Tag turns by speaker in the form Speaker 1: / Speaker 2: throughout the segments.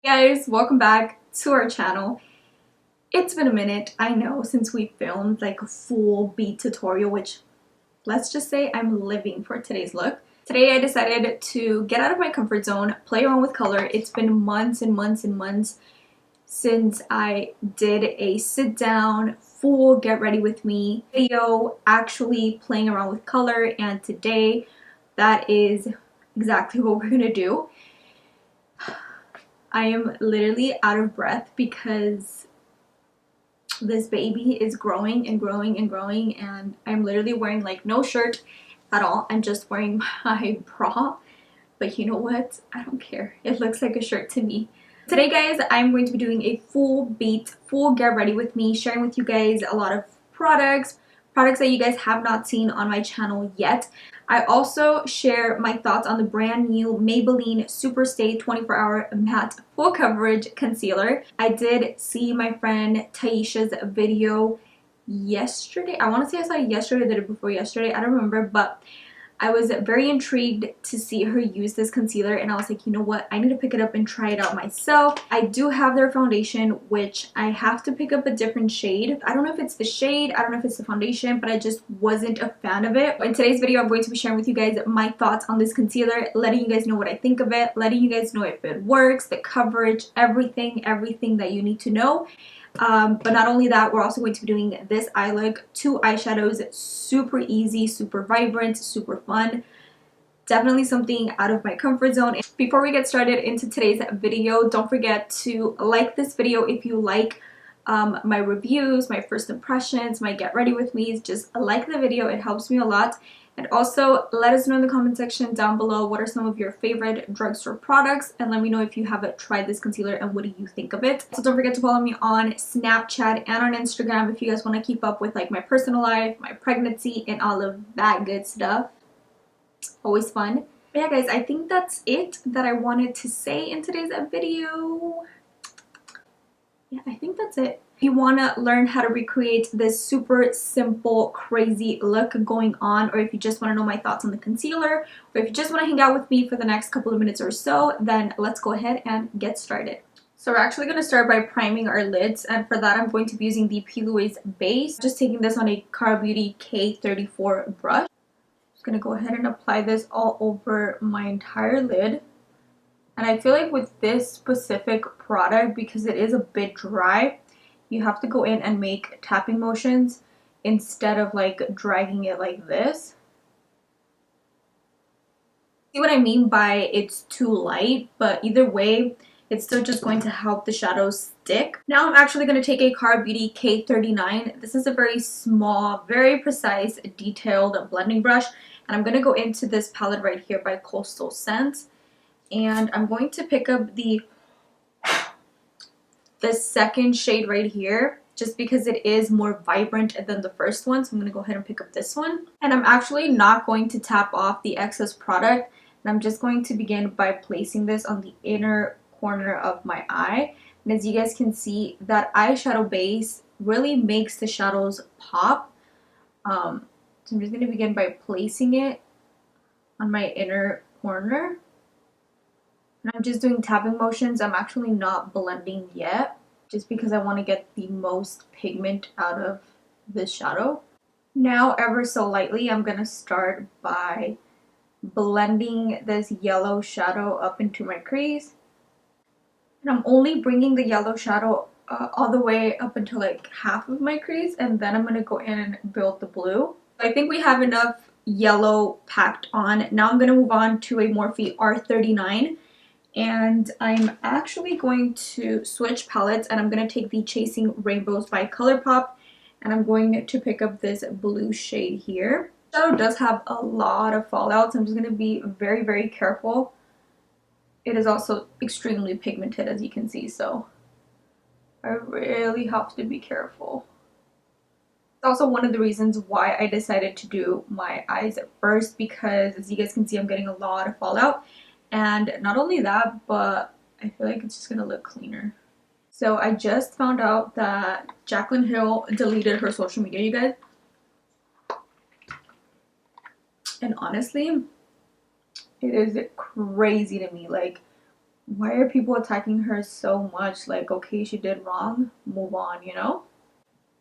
Speaker 1: Hey guys, welcome back to our channel. It's been a minute, I know, since we filmed like a full beat tutorial, which let's just say I'm living for today's look. Today I decided to get out of my comfort zone, play around with color. It's been months and months and months since I did a sit down full get ready with me video actually playing around with color, and today that is exactly what we're gonna do. I am literally out of breath because this baby is growing and growing and growing, and I'm literally wearing like no shirt at all. I'm just wearing my bra, but you know what? I don't care. It looks like a shirt to me. Today guys, I'm going to be doing a full beat, full get ready with me, sharing with you guys a lot of products that you guys have not seen on my channel yet. I also share my thoughts on the brand new Maybelline Super Stay 24-Hour Matte Full Coverage Concealer. I did see my friend Taisha's video yesterday. I want to say I saw it yesterday, the day before yesterday. I don't remember, but I was very intrigued to see her use this concealer, and I was like, you know what, I need to pick it up and try it out myself. I do have their foundation, which I have to pick up a different shade. I don't know if it's the shade, I don't know if it's the foundation, but I just wasn't a fan of it. In today's video, I'm going to be sharing with you guys my thoughts on this concealer, letting you guys know what I think of it, letting you guys know if it works, the coverage, everything that you need to know. But not only that, we're also going to be doing this eye look, 2 eyeshadows, super easy, super vibrant, super fun. Definitely something out of my comfort zone. Before we get started into today's video, don't forget to like this video if you like my reviews, my first impressions, my get ready with me's. Just like the video, it helps me a lot. And also let us know in the comment section down below what are some of your favorite drugstore products, and let me know if you haven't tried this concealer and what do you think of it. So don't forget to follow me on Snapchat and on Instagram if you guys want to keep up with like my personal life, my pregnancy, and all of that good stuff. Always fun. But yeah guys, I think that's it that I wanted to say in today's video. Yeah, I think that's it. If you want to learn how to recreate this super simple, crazy look going on, or if you just want to know my thoughts on the concealer, or if you just want to hang out with me for the next couple of minutes or so, then let's go ahead and get started. So we're actually going to start by priming our lids, and for that I'm going to be using the P. Louise base. Just taking this on a Cara Beauty K34 brush. Just going to go ahead and apply this all over my entire lid. And I feel like with this specific product, because it is a bit dry, you have to go in and make tapping motions instead of like dragging it like this. See what I mean by it's too light, but either way, it's still just going to help the shadows stick. Now I'm actually going to take a Cara Beauty K39. This is a very small, very precise, detailed blending brush. And I'm going to go into this palette right here by Coastal Scents. And I'm going to pick up the second shade right here, just because it is more vibrant than the first one. So I'm going to go ahead and pick up this one. And I'm actually not going to tap off the excess product. And I'm just going to begin by placing this on the inner corner of my eye. And as you guys can see, that eyeshadow base really makes the shadows pop. So I'm just going to begin by placing it on my inner corner. And I'm just doing tapping motions. I'm actually not blending yet, just because I want to get the most pigment out of this shadow. Now, ever so lightly, I'm going to start by blending this yellow shadow up into my crease. And I'm only bringing the yellow shadow all the way up until like half of my crease, and then I'm going to go in and build the blue. I think we have enough yellow packed on. Now I'm going to move on to a Morphe R39. And I'm actually going to switch palettes, and I'm going to take the Chasing Rainbows by ColourPop, and I'm going to pick up this blue shade here. The shadow does have a lot of fallout, so I'm just going to be very, very careful. It is also extremely pigmented, as you can see, so I really have to be careful. It's also one of the reasons why I decided to do my eyes at first, because as you guys can see, I'm getting a lot of fallout. And not only that, but I feel like it's just gonna look cleaner. So I just found out that Jaclyn Hill deleted her social media, you guys. And honestly, it is crazy to me. Like, Why are people attacking her so much? Like, okay, she did wrong, move on, you know?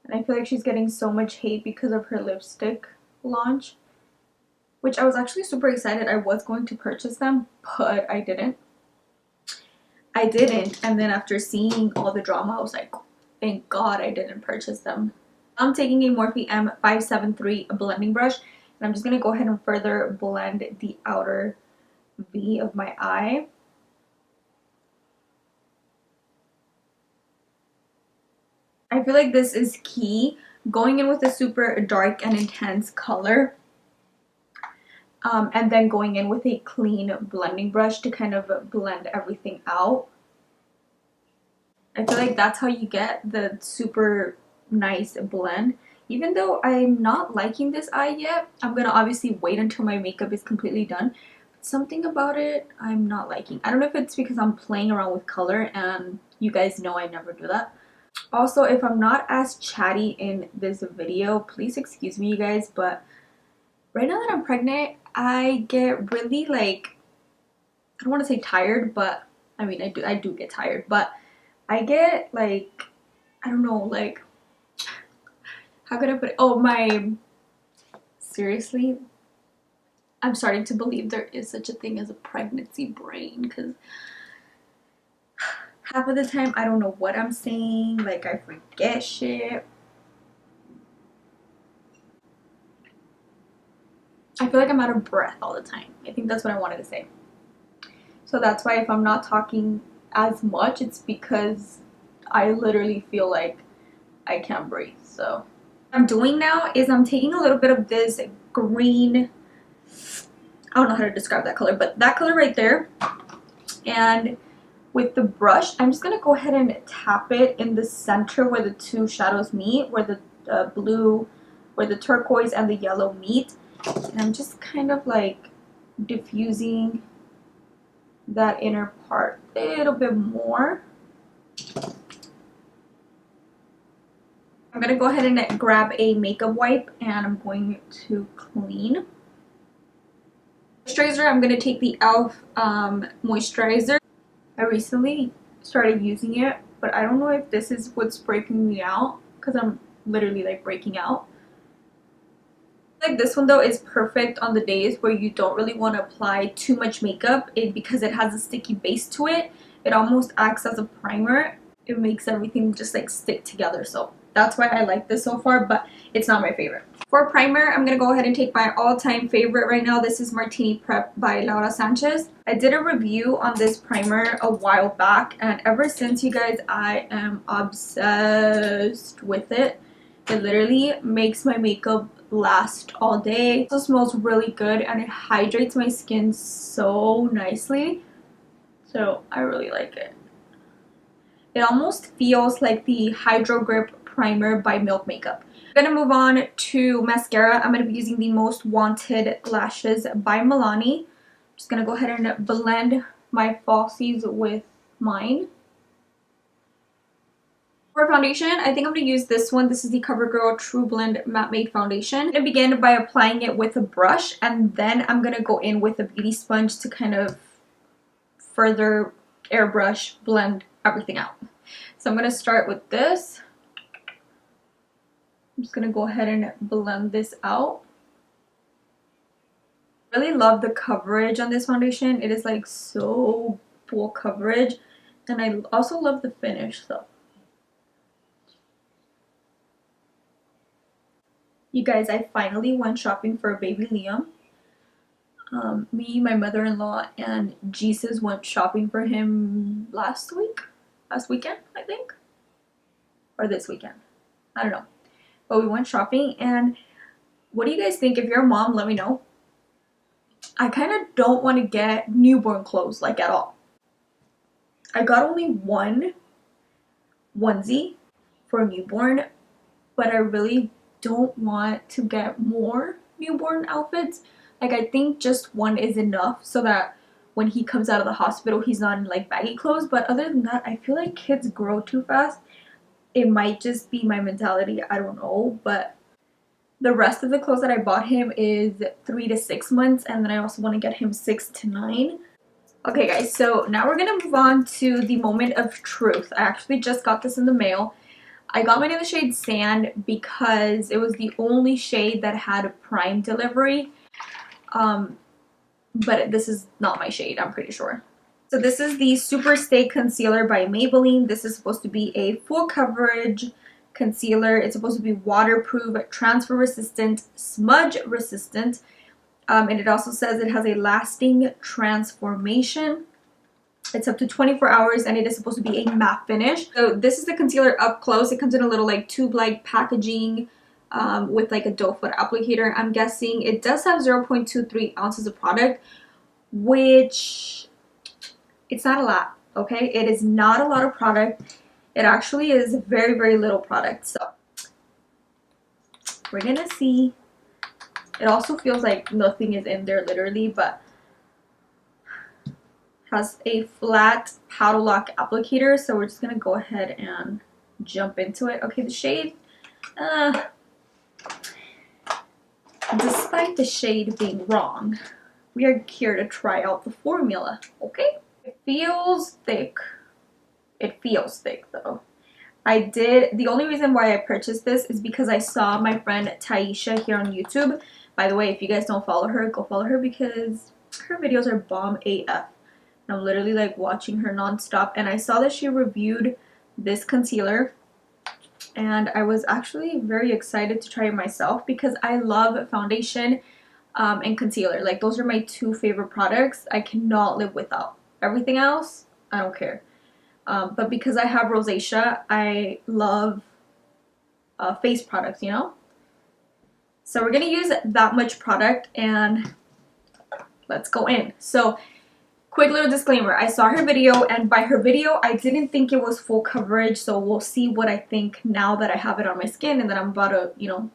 Speaker 1: And I feel like she's getting so much hate because of her lipstick launch, which I was actually super excited. I was going to purchase them, but I didn't. And then after seeing all the drama, I was like, thank God I didn't purchase them. I'm taking a Morphe M573 blending brush, and I'm just going to go ahead and further blend the outer V of my eye. I feel like this is key, going in with a super dark and intense color, and then going in with a clean blending brush to kind of blend everything out. I feel like that's how you get the super nice blend. Even though I'm not liking this eye yet, I'm gonna obviously wait until my makeup is completely done. Something about it I'm not liking. I don't know if it's because I'm playing around with color, and you guys know I never do that. Also, if I'm not as chatty in this video, please excuse me, you guys, but right now that I'm pregnant, I get really, like, I don't want to say tired, but I mean, I do get tired, but I get, like, I don't know, like, how could I put it? Oh, seriously, I'm starting to believe there is such a thing as a pregnancy brain, because half of the time I don't know what I'm saying, like, I forget shit. I feel like I'm out of breath all the time. I think that's what I wanted to say. So that's why if I'm not talking as much, it's because I literally feel like I can't breathe. So what I'm doing now is I'm taking a little bit of this green, I don't know how to describe that color, but that color right there, and with the brush I'm just gonna go ahead and tap it in the center where the two shadows meet, where the blue, where the turquoise and the yellow meet, and I'm just kind of like diffusing that inner part a little bit more. I'm gonna go ahead and grab a makeup wipe and I'm going to clean. Moisturizer, I'm gonna take the e.l.f. moisturizer. I recently started using it, but I don't know if this is what's breaking me out, because I'm literally like breaking out. Like this one though is perfect on the days where you don't really want to apply too much makeup, because it has a sticky base to it. It almost acts as a primer. It makes everything just like stick together, so that's why I like this so far, but it's not my favorite. For primer, I'm gonna go ahead and take my all-time favorite right now. This is Martini Prep by Laura Sanchez. I did a review on this primer a while back, and ever since, you guys, I am obsessed with it. It literally makes my makeup last all day. It also smells really good and it hydrates my skin so nicely. So I really like it. It almost feels like the Hydro Grip Primer by Milk Makeup. I'm gonna move on to mascara. I'm gonna be using the Most Wanted Lashes by Milani. I'm just gonna go ahead and blend my falsies with mine. For foundation, I think I'm going to use this one. This is the CoverGirl True Blend Matte Made Foundation. I'm going to begin by applying it with a brush, and then I'm going to go in with a beauty sponge to kind of further airbrush blend everything out. So I'm going to start with this. I'm just going to go ahead and blend this out. I really love the coverage on this foundation. It is like so full coverage, and I also love the finish. So you guys, I finally went shopping for baby Liam. Me, my mother-in-law, and Jesus went shopping for him last weekend, I think, or this weekend, I don't know, but we went shopping. And what do you guys think? If you're a mom, let me know. I kind of don't want to get newborn clothes, like, at all. I got only one onesie for a newborn, but I really don't want to get more newborn outfits. Like, I think just one is enough so that when he comes out of the hospital, he's not in like baggy clothes. But other than that, I feel like kids grow too fast. It might just be my mentality, I don't know. But the rest of the clothes that I bought him is 3 to 6 months, and then I also want to get him 6 to 9. Okay guys, so now we're gonna move on to the moment of truth. I actually just got this in the mail. I got mine in the shade Sand because it was the only shade that had a prime delivery. But this is not my shade, I'm pretty sure. So this is the Super Stay Concealer by Maybelline. This is supposed to be a full coverage concealer. It's supposed to be waterproof, transfer resistant, smudge resistant. And it also says it has a lasting transformation. It's up to 24 hours and it is supposed to be a matte finish. So this is the concealer up close. It comes in a little like tube-like packaging with like a doe foot applicator. I'm guessing it does have 0.23 ounces of product, which it's not a lot, okay? It is not a lot of product. It actually is very, very little product. So we're gonna see. It also feels like nothing is in there literally, but has a flat powder lock applicator. So we're just gonna go ahead and jump into it. Okay, the shade, despite the shade being wrong, we are here to try out the formula, okay? It feels thick. It feels thick though. The only reason why I purchased this is because I saw my friend Taisha here on YouTube. By the way, if you guys don't follow her, go follow her because her videos are bomb AF. And I'm literally like watching her nonstop. And I saw that she reviewed this concealer. And I was actually very excited to try it myself because I love foundation and concealer. Like those are my two favorite products. I cannot live without. Everything else, I don't care. But because I have rosacea, I love face products, you know? So we're going to use that much product and let's go in. So quick little disclaimer. I saw her video and by her video, I didn't think it was full coverage. So we'll see what I think now that I have it on my skin and that I'm about to, you know,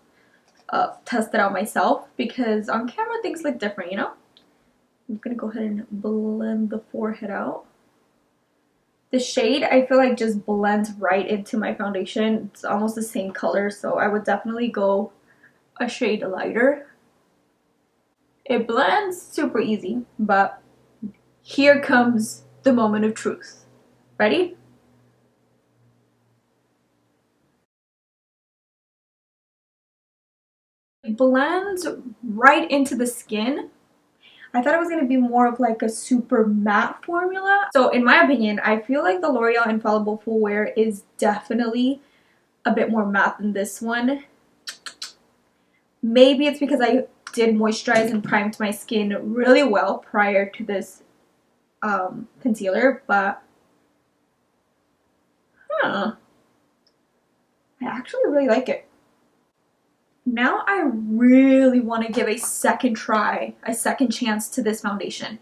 Speaker 1: test it out myself because on camera things look different, you know? I'm going to go ahead and blend the forehead out. The shade I feel like just blends right into my foundation. It's almost the same color, so I would definitely go a shade lighter. It blends super easy, but here comes the moment of truth. Ready? It blends right into the skin. I thought it was going to be more of like a super matte formula. So in my opinion, I feel like the L'Oreal Infallible Full Wear is definitely a bit more matte than this one. Maybe it's because I did moisturize and primed my skin really well prior to this concealer, but I actually really like it. Now I really want to give a second try, a second chance to this foundation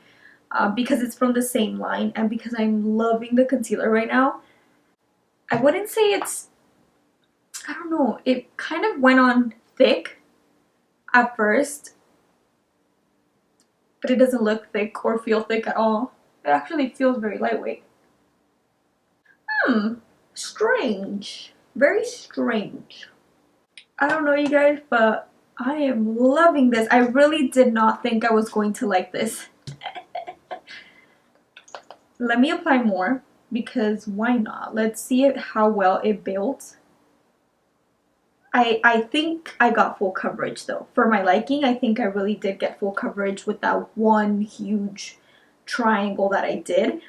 Speaker 1: because it's from the same line and because I'm loving the concealer right now. I wouldn't say it's, I don't know, it kind of went on thick at first, but it doesn't look thick or feel thick at all. It actually feels very lightweight. Strange. Very strange. I don't know you guys, but I am loving this. I really did not think I was going to like this. Let me apply more because why not? Let's see how well it builds. I think I got full coverage though. For my liking, I think I really did get full coverage with that one huge triangle that I did.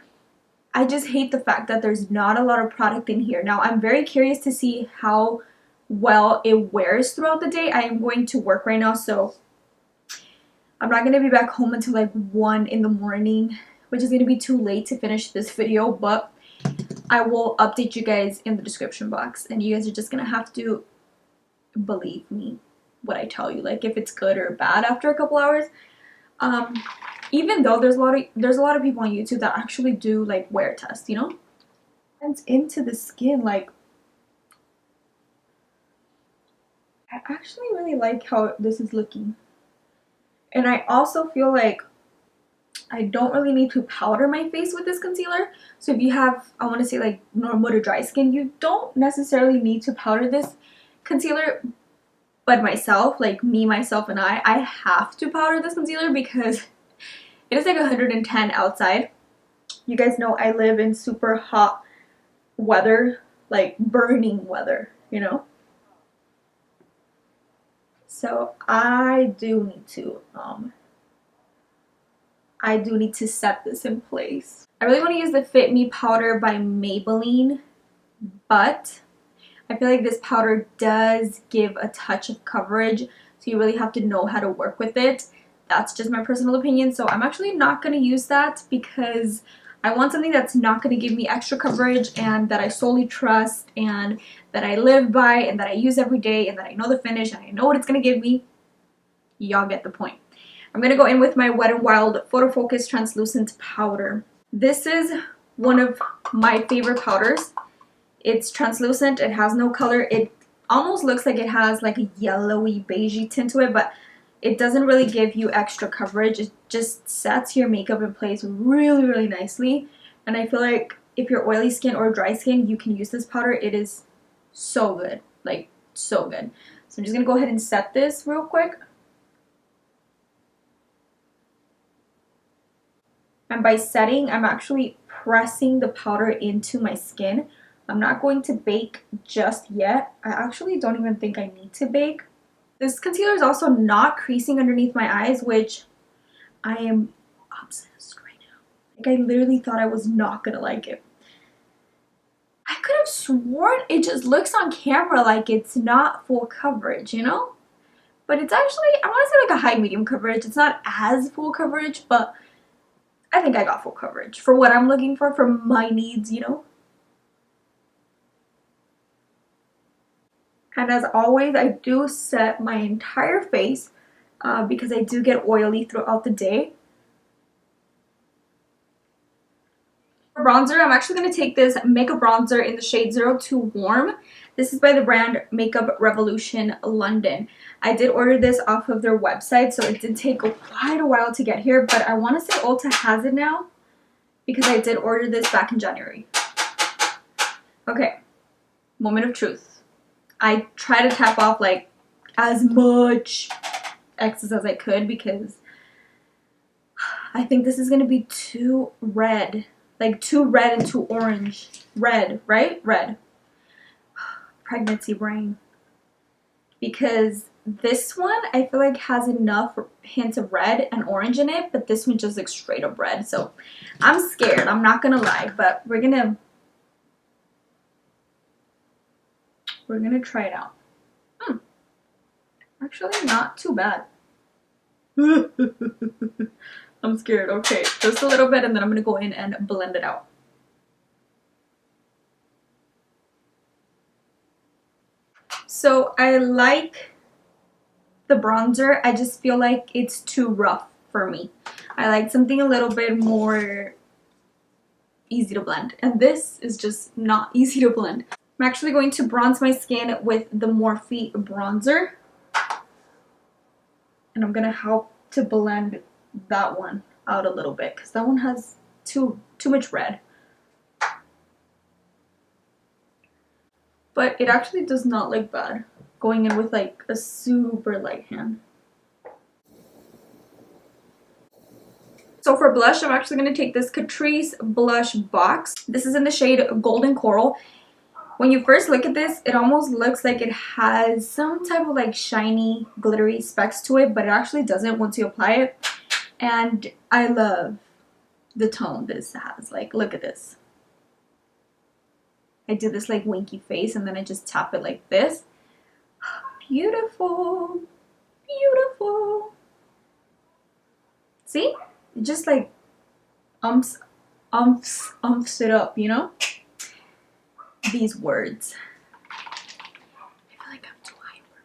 Speaker 1: I just hate the fact that there's not a lot of product in here. Now, I'm very curious to see how well it wears throughout the day. I am going to work right now, so I'm not going to be back home until like 1 in the morning, which is going to be too late to finish this video, but I will update you guys in the description box, and you guys are just going to have to believe me what I tell you, like if it's good or bad after a couple hours. Even though there's a lot of people on YouTube that actually do like wear tests, you know, and into the skin. Like I actually really like how this is looking, and I also feel like I don't really need to powder my face with this concealer. So if you have, I want to say like normal to dry skin, you don't necessarily need to powder this concealer. But myself, like me, myself, and I have to powder this concealer because it is like 110 outside. You guys know I live in super hot weather, like burning weather, you know? So I do need to set this in place. I really want to use the Fit Me powder by Maybelline, but I feel like this powder does give a touch of coverage, so you really have to know how to work with it. That's just my personal opinion, so I'm actually not going to use that because I want something that's not going to give me extra coverage and that I solely trust and that I live by and that I use every day and that I know the finish and I know what it's going to give me. Y'all get the point. I'm going to go in with my Wet n Wild Photo Focus Translucent Powder. This is one of my favorite powders. It's translucent, it has no color. It almost looks like it has like a yellowy beigey tint to it, but it doesn't really give you extra coverage. It just sets your makeup in place really, really nicely. And I feel like if you're oily skin or dry skin, you can use this powder. It is so good, like so good. So I'm just gonna go ahead and set this real quick. And by setting, I'm actually pressing the powder into my skin. I'm not going to bake just yet. I actually don't even think I need to bake. This concealer is also not creasing underneath my eyes, which I am obsessed right now. Like I literally thought I was not gonna like it. I could have sworn it just looks on camera like it's not full coverage, you know? But it's actually, I want to say like a high medium coverage. It's not as full coverage, but I think I got full coverage for what I'm looking for my needs, you know? And as always, I do set my entire face because I do get oily throughout the day. For bronzer, I'm actually going to take this makeup bronzer in the shade 02 Warm. This is by the brand Makeup Revolution London. I did order this off of their website, so it did take quite a while to get here, but I want to say Ulta has it now because I did order this back in January. Okay, moment of truth. I try to tap off like as much excess as I could because I think this is going to be too red. Like too red and too orange. Red, right? Red. Pregnancy brain. Because this one I feel like has enough hints of red and orange in it, but this one just looks straight up red. So I'm scared, I'm not gonna lie, but we're gonna try it out. Actually not too bad. I'm scared. Okay, just a little bit and then I'm gonna go in and blend it out. So I like the bronzer. I just feel like it's too rough for me. I like something a little bit more easy to blend. And this is just not easy to blend. I'm actually going to bronze my skin with the Morphe bronzer. And I'm going to help to blend that one out a little bit because that one has too much red. But it actually does not look bad going in with like a super light hand. So for blush, I'm actually going to take this Catrice blush box. This is in the shade Golden Coral. When you first look at this, it almost looks like it has some type of like shiny, glittery specks to it, but it actually doesn't once you apply it. And I love the tone this has. Like, look at this. I do this like winky face and then I just tap it like this. Beautiful. Beautiful. See? It just like umps it up, you know? These words. I feel like I'm too hyper.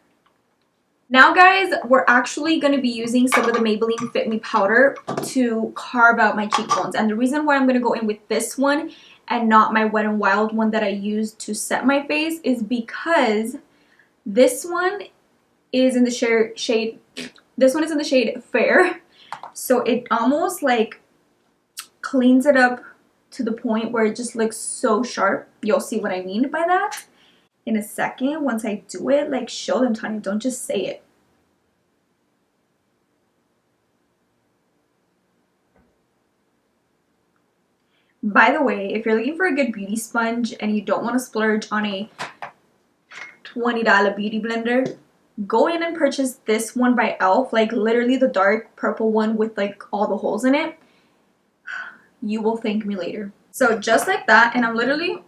Speaker 1: Now guys, we're actually going to be using some of the Maybelline Fit Me powder to carve out my cheekbones. And the reason why I'm going to go in with this one and not my Wet n Wild one that I used to set my face is because this one is in the shade Fair. So it almost like cleans it up to the point where it just looks so sharp. You'll see what I mean by that in a second once I do it. Like, show them, Tanya, don't just say it. By the way, if you're looking for a good beauty sponge and you don't want to splurge on a $20 beauty blender, go in and purchase this one by e.l.f. Like literally the dark purple one with like all the holes in it. You will thank me later. So just like that, and I'm literally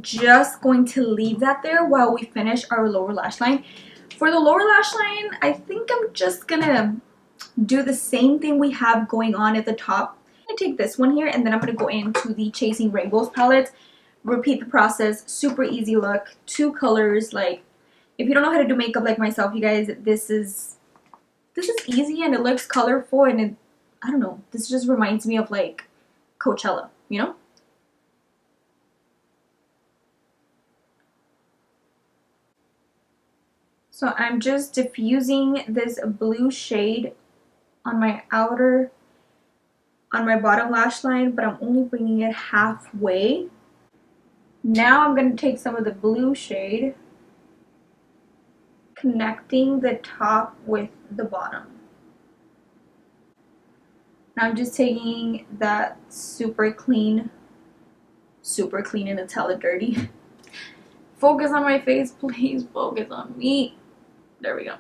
Speaker 1: just going to leave that there while we finish our lower lash line. For the lower lash line, I think I'm just gonna do the same thing we have going on at the top. I'm gonna take this one here and then I'm gonna go into the Chasing Rainbows palette. Repeat the process. Super easy look. 2 colors. Like, if you don't know how to do makeup like myself, you guys, this is easy and it looks colorful, and it, I don't know, this just reminds me of like Coachella, you know? So I'm just diffusing this blue shade on my outer, on my bottom lash line, but I'm only bringing it halfway. Now I'm going to take some of the blue shade, connecting the top with the bottom. Now I'm just taking that super clean and it's hella dirty. Focus on my face, please. Focus on me. There we go.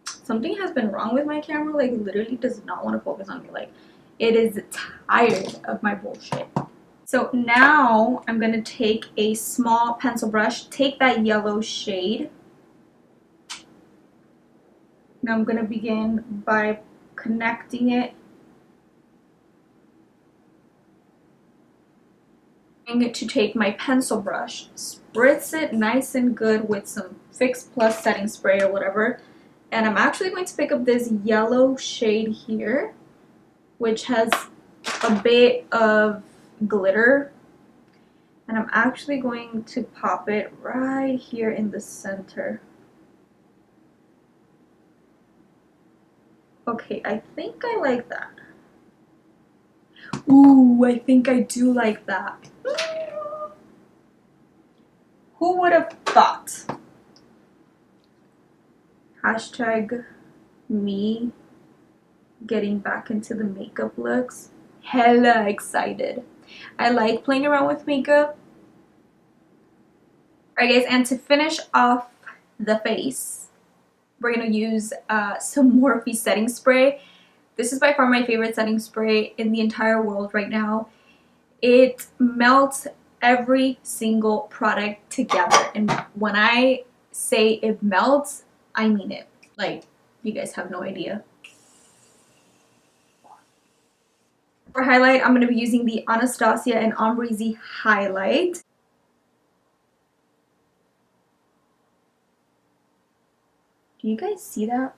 Speaker 1: Something has been wrong with my camera. Like, literally does not want to focus on me. Like, it is tired of my bullshit. So now I'm going to take a small pencil brush, take that yellow shade. Now I'm going to begin by connecting it. I'm going to take my pencil brush, spritz it nice and good with some Fix Plus setting spray or whatever. And I'm actually going to pick up this yellow shade here, which has a bit of glitter. And I'm actually going to pop it right here in the center. Okay, I think I like that. Ooh, I think I do like that. Who would have thought? Hashtag me getting back into the makeup looks. Hella excited. I like playing around with makeup. Alright guys, and to finish off the face, we're going to use some Morphe setting spray. This is by far my favorite setting spray in the entire world right now. It melts every single product together. And when I say it melts, I mean it. Like, you guys have no idea. For highlight, I'm going to be using the Anastasia and Ombre-Z highlight. Do you guys see that?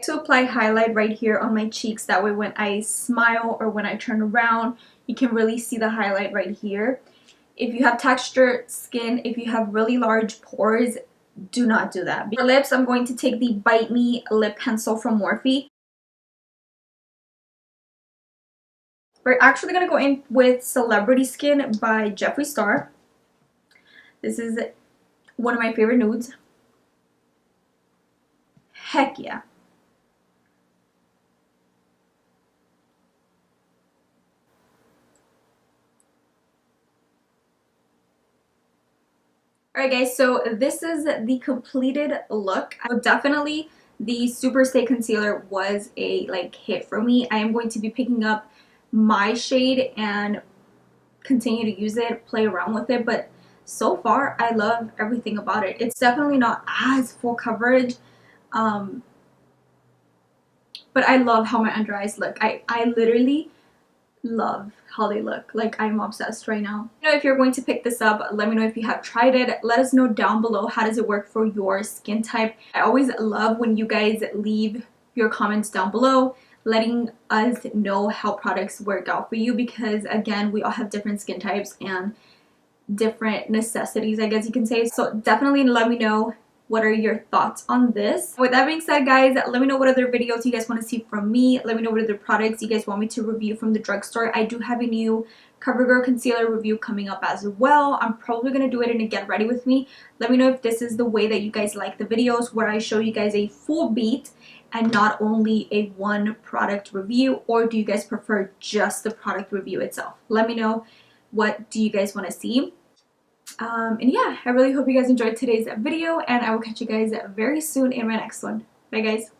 Speaker 1: To apply highlight right here on my cheeks, that way when I smile or when I turn around, you can really see the highlight right here. If you have textured skin, if you have really large pores, do not do that. For lips, I'm going to take the Bite Me lip pencil from Morphe. We're actually going to go in with Celebrity Skin by Jeffree Star. This is one of my favorite nudes. Heck yeah. Alright guys, so this is the completed look. Definitely the Super Stay Concealer was a hit for me. I am going to be picking up my shade and continue to use it, play around with it, but so far I love everything about it. It's definitely not as full coverage, but I love how my under eyes look. I literally love how they look. Like, I'm obsessed right now. You know, if you're going to pick this up, let me know if you have tried it. Let us know down below, how does it work for your skin type. I always love when you guys leave your comments down below, letting us know how products work out for you, because again, we all have different skin types and different necessities, I guess you can say. So definitely let me know, what are your thoughts on this? With that being said, guys, let me know what other videos you guys want to see from me. Let me know what other products you guys want me to review from the drugstore. I do have a new CoverGirl concealer review coming up as well. I'm probably going to do it in a get ready with me. Let me know if this is the way that you guys like the videos, where I show you guys a full beat and not only a one product review, or do you guys prefer just the product review itself? Let me know, what do you guys want to see? And yeah, I really hope you guys enjoyed today's video, and I will catch you guys very soon in my next one. Bye guys.